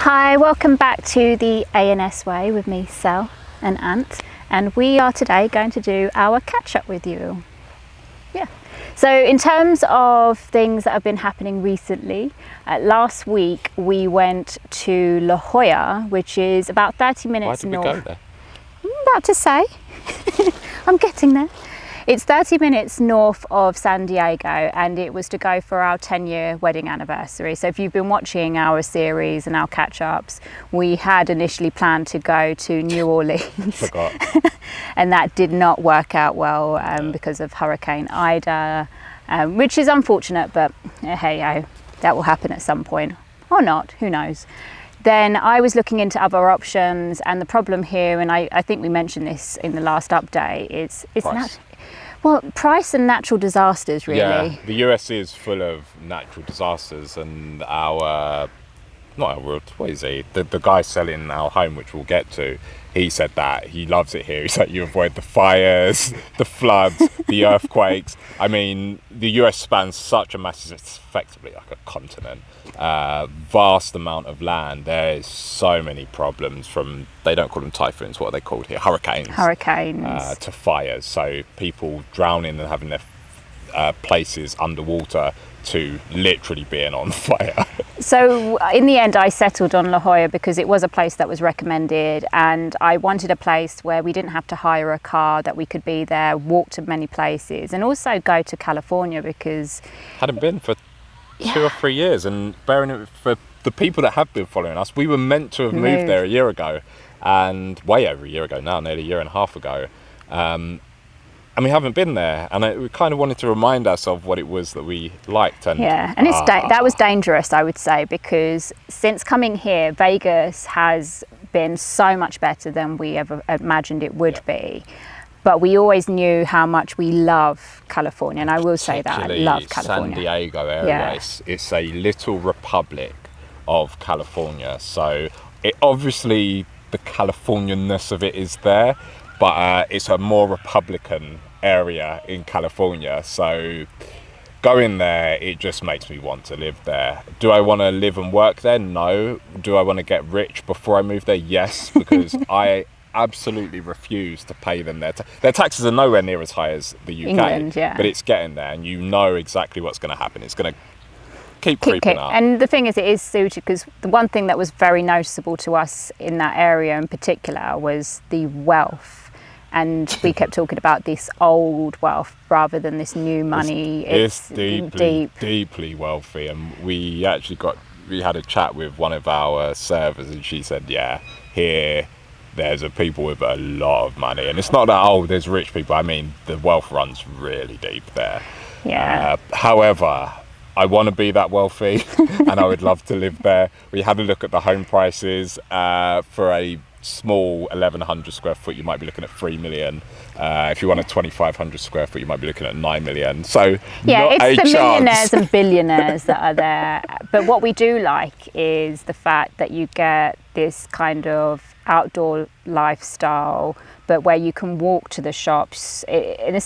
Hi, welcome back to the ANS Way with me, Sel and Ant, and we are today going to do our catch-up with you. Yeah. So in terms of things that have been happening recently, last week we went to La Jolla, which is about 30 minutes north. Why did we go there? I'm about to say. I'm getting there. It's 30 minutes north of San Diego, and it was to go for our 10-year wedding anniversary. So if you've been watching our series and our catch-ups, we had initially planned to go to New Orleans. Forgot. And that did not work out well because of Hurricane Ida, which is unfortunate, but hey, that will happen at some point. Or not, who knows. Then I was looking into other options, and the problem here, and I think we mentioned this in the last update, it's price and natural disasters, really. Yeah, the US is full of natural disasters, and the guy selling our home, which we'll get to, he said that he loves it here. He said you avoid the fires, the floods, the earthquakes. I mean, the US spans such a massive, it's effectively like a continent, vast amount of land. There's so many problems, from, they don't call them typhoons, what are they called here? Hurricanes. To fires. So people drowning and having their places underwater to literally being on fire. So in the end, I settled on La Jolla because it was a place that was recommended, and I wanted a place where we didn't have to hire a car, that we could be there, walk to many places, and also go to California because... Hadn't been for 2 or 3 years, and bearing it for the people that have been following us, we were meant to have moved there a year ago, and way over a year ago now, nearly a year and a half ago. And we haven't been there, and we kind of wanted to remind ourselves what it was that we liked. And that was dangerous, I would say, because since coming here, Vegas has been so much better than we ever imagined it would be. But we always knew how much we love California, and I will say that I love California. San Diego area, it's a little republic of California. So obviously the Californianness of it is there, but it's a more Republican area in California. So going there, it just makes me want to live there. Do I want to live and work there? No. Do I want to get rich before I move there? Yes, because I absolutely refuse to pay them their taxes are nowhere near as high as the UK. England, yeah. But it's getting there, and you know exactly what's going to happen. It's going to keep creeping up. And the thing is, it is suited, because the one thing that was very noticeable to us in that area in particular was the wealth. And we kept talking about this old wealth rather than this new money. It's deeply wealthy. And we had a chat with one of our servers, and she said, yeah, here there's a people with a lot of money. And it's not that, there's rich people. I mean, the wealth runs really deep there. Yeah. However, I want to be that wealthy and I would love to live there. We had a look at the home prices for a small 1,100 square foot, you might be looking at 3 million. If you want a 2,500 square foot, you might be looking at 9 million. So it's the millionaires and billionaires that are there. But what we do like is the fact that you get this kind of outdoor lifestyle, but where you can walk to the shops. The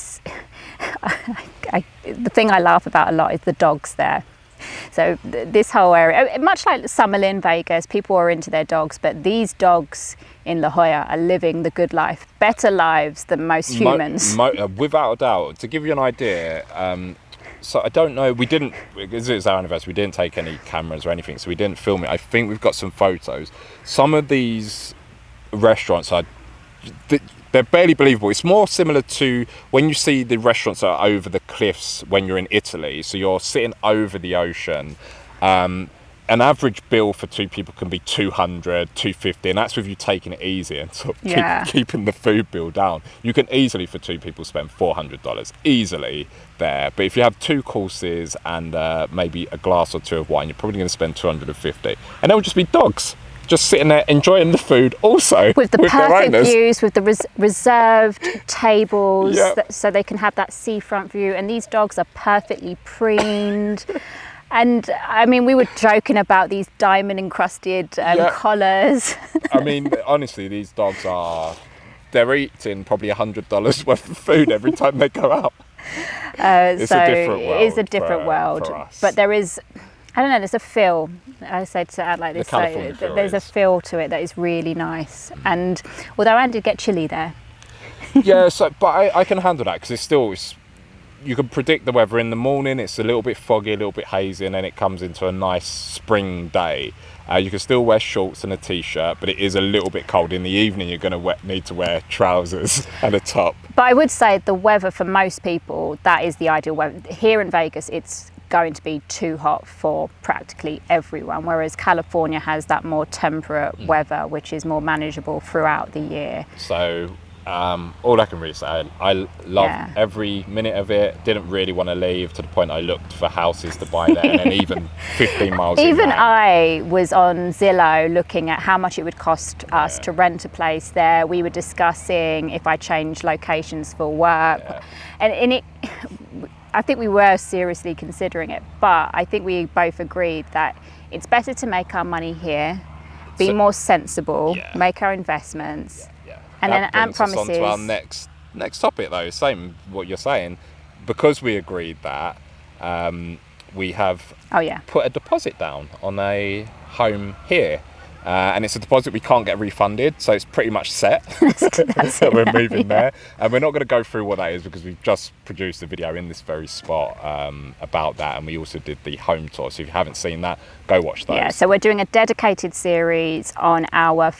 thing I laugh about a lot is the dogs there. So this whole area, much like Summerlin, Vegas, people are into their dogs, but these dogs in La Jolla are living the good life, better lives than most humans. Without a doubt. To give you an idea, so I don't know, because it was our anniversary, we didn't take any cameras or anything, so we didn't film it. I think we've got some photos. Some of these restaurants they're barely believable. It's more similar to when you see the restaurants that are over the cliffs when you're in Italy. So you're sitting over the ocean. An average bill for 2 people can be $200, $250, and that's with you taking it easy and sort of keeping the food bill down. You can easily, for 2 people, spend $400 easily there. But if you have 2 courses and maybe a glass or 2 of wine, you're probably going to spend $250, and they'll just be dogs, just sitting there enjoying the food, also with the perfect views, with the reserved tables, so they can have that seafront view. And these dogs are perfectly preened. And I mean, we were joking about these diamond encrusted collars. I mean, honestly, these dogs they're eating probably $100 worth of food every time they go out. It's a different world. It is a different world, for us. But there is I don't know, there's a feel. I say to add like this, so California feel there's a is. feel to it that is really nice. And although I did get chilly there. Yeah, so but I can handle that because you can predict the weather in the morning. It's a little bit foggy, a little bit hazy, and then it comes into a nice spring day. You can still wear shorts and a t-shirt, but it is a little bit cold in the evening. You're going to need to wear trousers and a top. But I would say the weather for most people, that is the ideal weather. Here in Vegas, it's going to be too hot for practically everyone, whereas California has that more temperate weather, which is more manageable throughout the year. So all I can really say, I love every minute of it. Didn't really want to leave, to the point I looked for houses to buy there, and then even 15 miles Even inland. I was on Zillow looking at how much it would cost us to rent a place there. We were discussing if I changed locations for work, and it, I think we were seriously considering it, but I think we both agreed that it's better to make our money here, be more sensible, make our investments. And that then brings us on to our next topic, though. Same what you're saying, because we agreed that we have put a deposit down on a home here, and it's a deposit we can't get refunded, so it's pretty much set. So we're moving there, and we're not going to go through what that is because we've just produced a video in this very spot about that, and we also did the home tour. So if you haven't seen that, go watch those. Yeah, so we're doing a dedicated series on our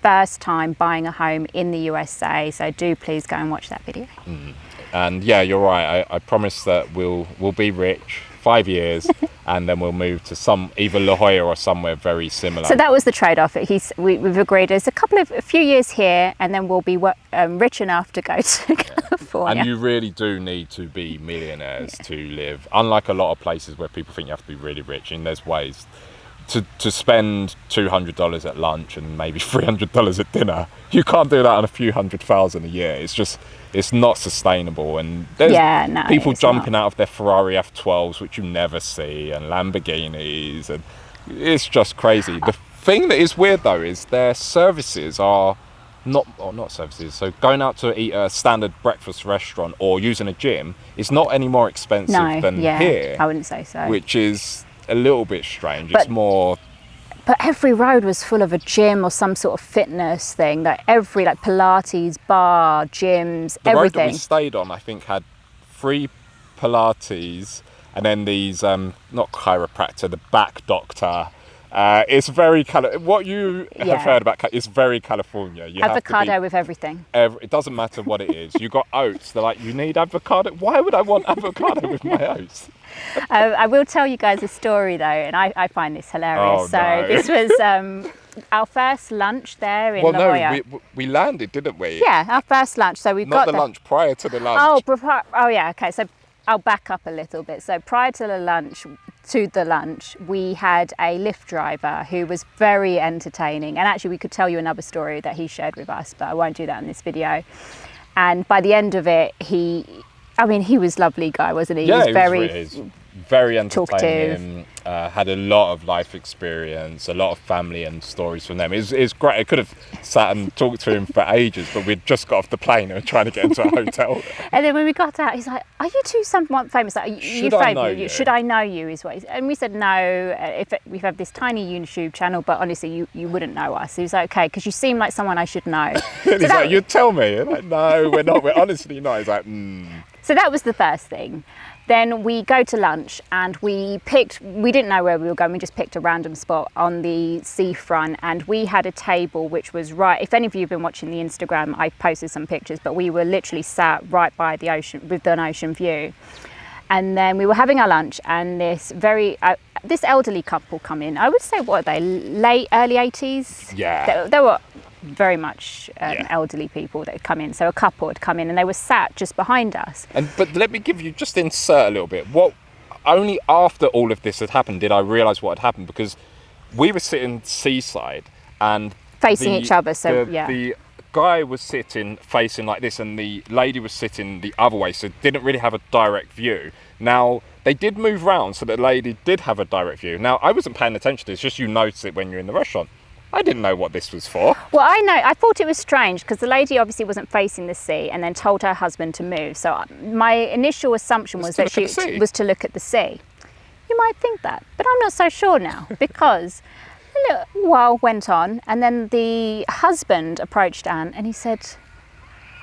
first time buying a home in the USA, so do please go and watch that video. And yeah, you're right, I promise that we'll be rich 5 years and then we'll move to either La Jolla or somewhere very similar. So that was the trade-off. We've agreed there's a few years here, and then we'll be rich enough to go to California. And you really do need to be millionaires to live, unlike a lot of places where people think you have to be really rich, and there's ways to spend $200 at lunch and maybe $300 at dinner. You can't do that on a few $100,000 a year. It's not sustainable, and there's people jumping out of their Ferrari F12s, which you never see, and Lamborghinis, and it's just crazy. The thing that is weird though is their services are not services. So going out to eat a standard breakfast restaurant or using a gym is not any more expensive than here. I wouldn't say so. Which is a little bit strange. It's more. But every road was full of a gym or some sort of fitness thing. Like Pilates, bar, gyms, the everything. road that we stayed on, I think, had 3 Pilates, and then these not chiropractor, the back doctor. It's very what you have heard about. It's very California. You avocado have to with everything. It doesn't matter what it is. You got oats. They're like, you need avocado. Why would I want avocado with my oats? I will tell you guys a story though, and I find this hilarious. This was our first lunch there in La Jolla. We landed, didn't we? Yeah, our first lunch. So we got the lunch, prior to the lunch. Oh yeah, okay. So I'll back up a little bit. So prior to the lunch, we had a Lyft driver who was very entertaining, and actually we could tell you another story that he shared with us, but I won't do that in this video. And by the end of it, he was a lovely guy, wasn't he? Yeah, he was very entertaining. Had a lot of life experience, a lot of family and stories from them. It's great. I could have sat and talked to him for ages, but we'd just got off the plane and were trying to get into a hotel. And then when we got out, he's like, "Are you two somewhat famous? Like, Should I know you? Should I know you?" Is what. And we said no. If we have this tiny YouTube channel, but honestly, you wouldn't know us. He was like, "Okay, because you seem like someone I should know." And he's like, "You'd tell me." I'm like, "No, we're not. We're honestly not." He's like, So that was the first thing. Then we go to lunch, and we didn't know where we were going, we just picked a random spot on the seafront, and we had a table which was right, if any of you have been watching the Instagram, I posted some pictures, but we were literally sat right by the ocean with an ocean view. And then we were having our lunch, and this elderly couple come in. I would say, what are they, early 80s? Yeah. They were very much elderly people that had come in. So a couple had come in, and they were sat just behind us. But let me just insert a little bit. Only after all of this had happened did I realise what had happened, because we were sitting seaside and facing each other. The guy was sitting facing like this, and the lady was sitting the other way, so didn't really have a direct view. Now they did move round, so the lady did have a direct view. Now I wasn't paying attention to this; just you notice it when you're in the restaurant. I didn't know what this was for. Well, I thought it was strange because the lady obviously wasn't facing the sea, and then told her husband to move. So my initial assumption was that she was to look at the sea. You might think that, but I'm not so sure now, because a little while went on, and then the husband approached Anne and he said,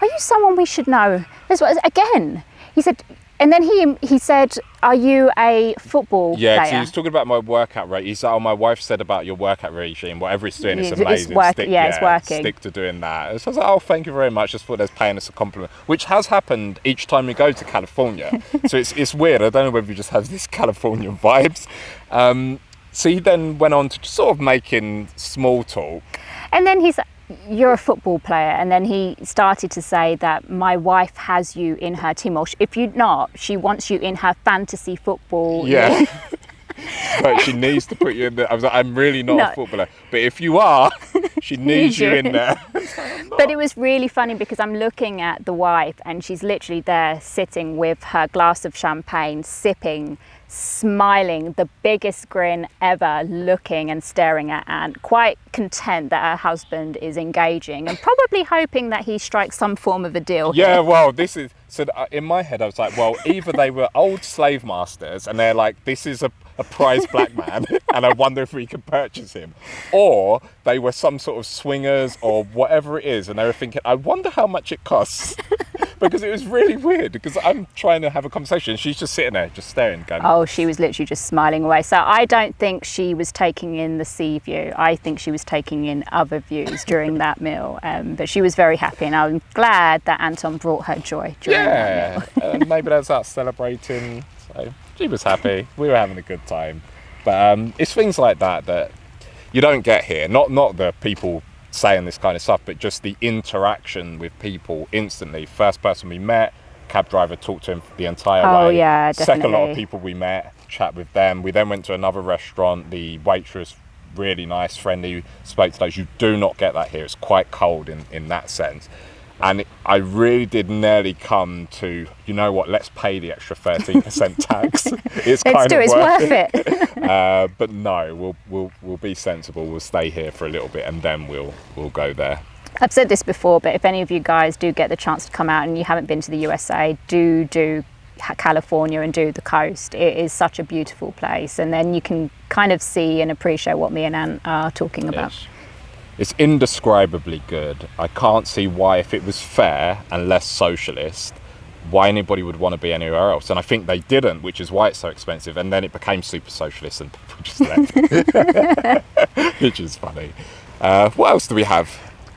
"Are you someone we should know?" This was again. He said, and then he said, "Are you a football Yeah, player?" because he was talking about my workout rate. He said, "Oh, my wife said about your workout regime. Whatever it's doing, it's amazing. It's working. Stick to doing that." So I was like, "Oh, thank you very much." Just thought they was paying us a compliment, which has happened each time we go to California. So it's weird. I don't know whether we just have this Californian vibes. So he then went on to just sort of making small talk. And then he's, "You're a football player." And then he started to say that my wife has you in her team, or if you're not, she wants you in her fantasy football. Yeah. But she needs to put you in there. I was like, "I'm really not a footballer, but if you are, she needs you in there." But it was really funny because I'm looking at the wife and she's literally there sitting with her glass of champagne, sipping, smiling, the biggest grin ever, looking and staring at Anne, quite content that her husband is engaging and probably hoping that he strikes some form of a deal. Yeah, here. well, this is, so in my head I was like, well, either they were old slave masters and they're like, "This is a prize black man and I wonder if we can purchase him," or they were some sort of swingers or whatever it is, and they were thinking, "I wonder how much it costs." Because it was really weird, because I'm trying to have a conversation, she's just sitting there just staring, going, oh, she was literally just smiling away. So I don't think she was taking in the sea view. I think she was taking in other views during that meal. But she was very happy, and I'm glad that Anton brought her joy during that meal. Maybe that's us celebrating. So she was happy. We were having a good time. But it's things like that that you don't get here. Not the people saying this kind of stuff, but just the interaction with people instantly. First person we met, cab driver talked to him the entire way. Oh yeah, definitely. Second lot of people we met, chat with them. We then went to another restaurant. The waitress, really nice, friendly, spoke to those. You do not get that here. It's quite cold in that sense. And I really did nearly come to, you know what, let's pay the extra 13% tax. It's worth it. But no, we'll be sensible. We'll stay here for a little bit and then we'll go there. I've said this before, but if any of you guys do get the chance to come out and you haven't been to the USA, do California and do the coast. It is such a beautiful place, and then you can kind of see and appreciate what me and Anne are talking about. Yes. It's indescribably good. I can't see why, if it was fair and less socialist, why anybody would want to be anywhere else. And I think they didn't, which is why it's so expensive. And then it became super socialist and people just left, which is funny. What else do we have?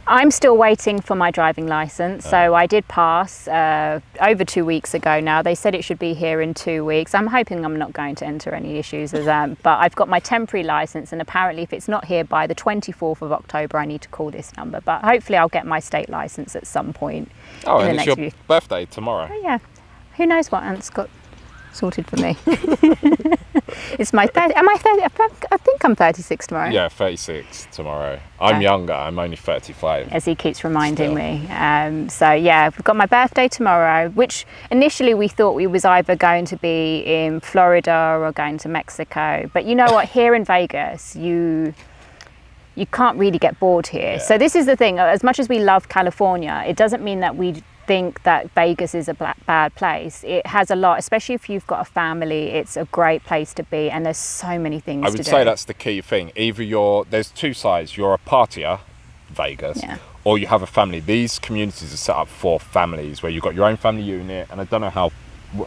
I'm still waiting for my driving license. So I did pass over 2 weeks ago now. They said it should be here in 2 weeks. I'm hoping I'm not going to enter any issues, but I've got my temporary license, and apparently if it's not here by the 24th of October, I need to call this number. But hopefully I'll get my state license at some point. Oh, and it's your birthday tomorrow. Oh, yeah. Who knows what Ant's got sorted for me. It's my 30. Am I 30? I think I'm 36 tomorrow. Yeah, 36 tomorrow. I'm younger. I'm only 35. As he keeps reminding me. So yeah, we've got my birthday tomorrow, which initially we thought we was either going to be in Florida or going to Mexico. But you know what? Here in Vegas, you can't really get bored here. Yeah. So this is the thing. As much as we love California, it doesn't mean that we think that Vegas is a bad place. It has a lot, especially if you've got a family. It's a great place to be, and there's so many things to do. I would say that's the key thing. Either there's two sides. You're a partier, Vegas, or you have a family. These communities are set up for families where you've got your own family unit, and I don't know how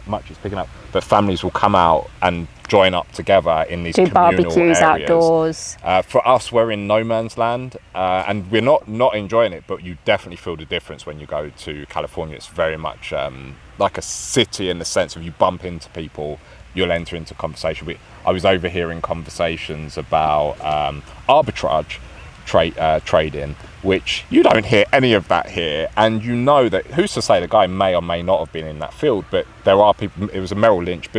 much it's picking up, but families will come out and join up together in these communal barbecues areas. Outdoors. For us, we're in no man's land, and we're not enjoying it, but you definitely feel the difference when you go to California. It's very much like a city in the sense of you bump into people, you'll enter into conversation. I was overhearing conversations about arbitrage trading, which you don't hear any of that here, and you know that who's to say the guy may or may not have been in that field, but there are people. It was a Merrill Lynch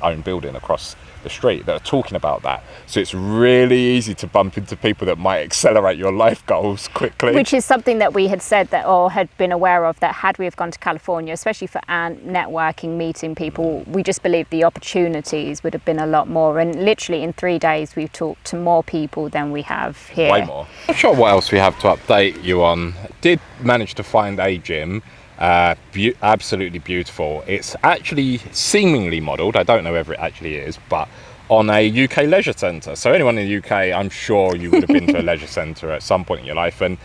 owned building across the street that are talking about that. So it's really easy to bump into people that might accelerate your life goals quickly. Which is something that we had said that, or had been aware of, that had we have gone to California, especially for networking, meeting people, we just believe the opportunities would have been a lot more. And literally in 3 days, we've talked to more people than we have here. Way more. I'm not sure what else we have to update you on. Did manage to find a gym. Absolutely beautiful. It's actually seemingly modelled. I don't know whether it actually is, but on a UK leisure centre. So anyone in the UK, I'm sure you would have been to a leisure centre at some point in your life. And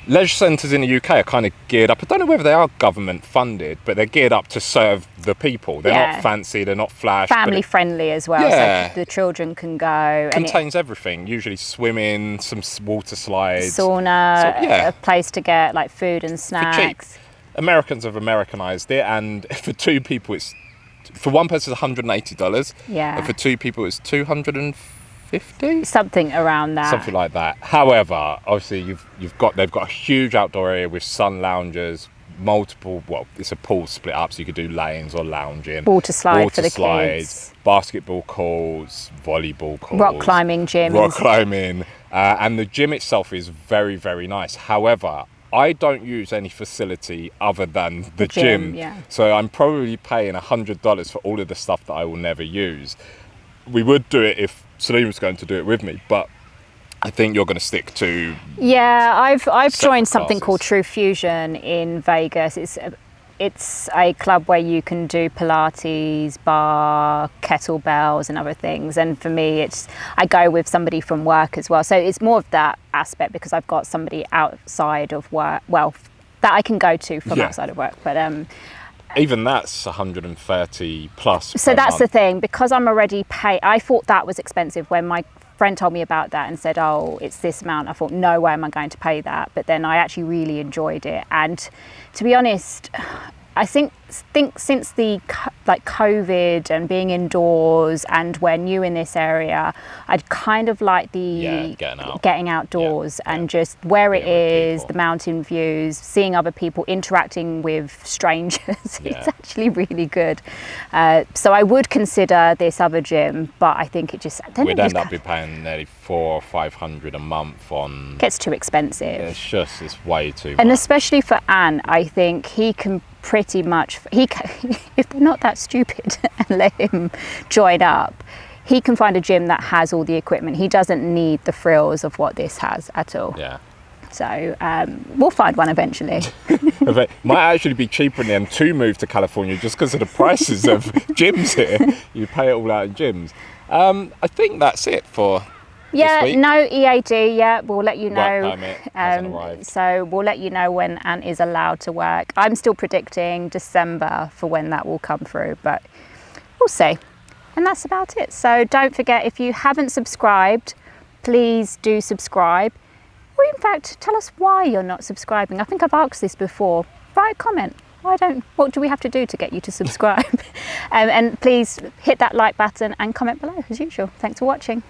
leisure centres in the UK are kind of geared up. I don't know whether they are government funded, but they're geared up to serve the people. They're not fancy, they're not flash. Family friendly as well, so the children can go. Contains everything, usually swimming, some water slides. Sauna, a place to get like food and snacks. For cheap. Americans have Americanized it, and for two people for one person it's $180. Yeah. And for two people it's $250. Something around that. Something like that. However, obviously they've got a huge outdoor area with sun lounges, multiple. Well, it's a pool split up, so you could do lanes or lounging. Water slide for the kids. Basketball courts, volleyball courts. Rock climbing gyms. Rock climbing, and the gym itself is very, very nice. However, I don't use any facility other than the gym. Yeah. So I'm probably paying $100 for all of the stuff that I will never use. We would do it if Celine was going to do it with me, but I think you're going to stick to. Yeah, I've joined something classes. called True Fusion in Vegas. It's a club where you can do Pilates, bar, kettlebells and other things. And for me, I go with somebody from work as well. So it's more of that aspect because I've got somebody outside of work, well, that I can go to from outside of work. But even that's 130 plus. So that's month. the thing, because I'm already paid. I thought that was expensive when my friend told me about that and said, oh, it's this amount. I thought, no way am I going to pay that. But then I actually really enjoyed it. And to be honest, I think since the COVID and being indoors, and we're new in this area, I'd kind of like the getting outdoors and just where it is, the mountain views, seeing other people, interacting with strangers. It's actually really good. So I would consider this other gym, but I think we'd end up paying nearly $400 or $500 a month on. Gets too expensive. It's way too much. And especially for Ant, I think he can pretty much, if they're not that stupid and let him join up, he can find a gym that has all the equipment. He doesn't need the frills of what this has at all. Yeah. So we'll find one eventually. It might actually be cheaper in the end to move to California just because of the prices of gyms here. You pay it all out in gyms. I think that's it for this week. No EAD yet. We'll let you know. Work permit hasn't arrived. So we'll let you know when Ant is allowed to work. I'm still predicting December for when that will come through, but we'll see. And that's about it. So don't forget, if you haven't subscribed, please do subscribe. Or in fact, tell us why you're not subscribing. I think I've asked this before. Write a comment. What do we have to do to get you to subscribe? And please hit that like button and comment below as usual. Thanks for watching.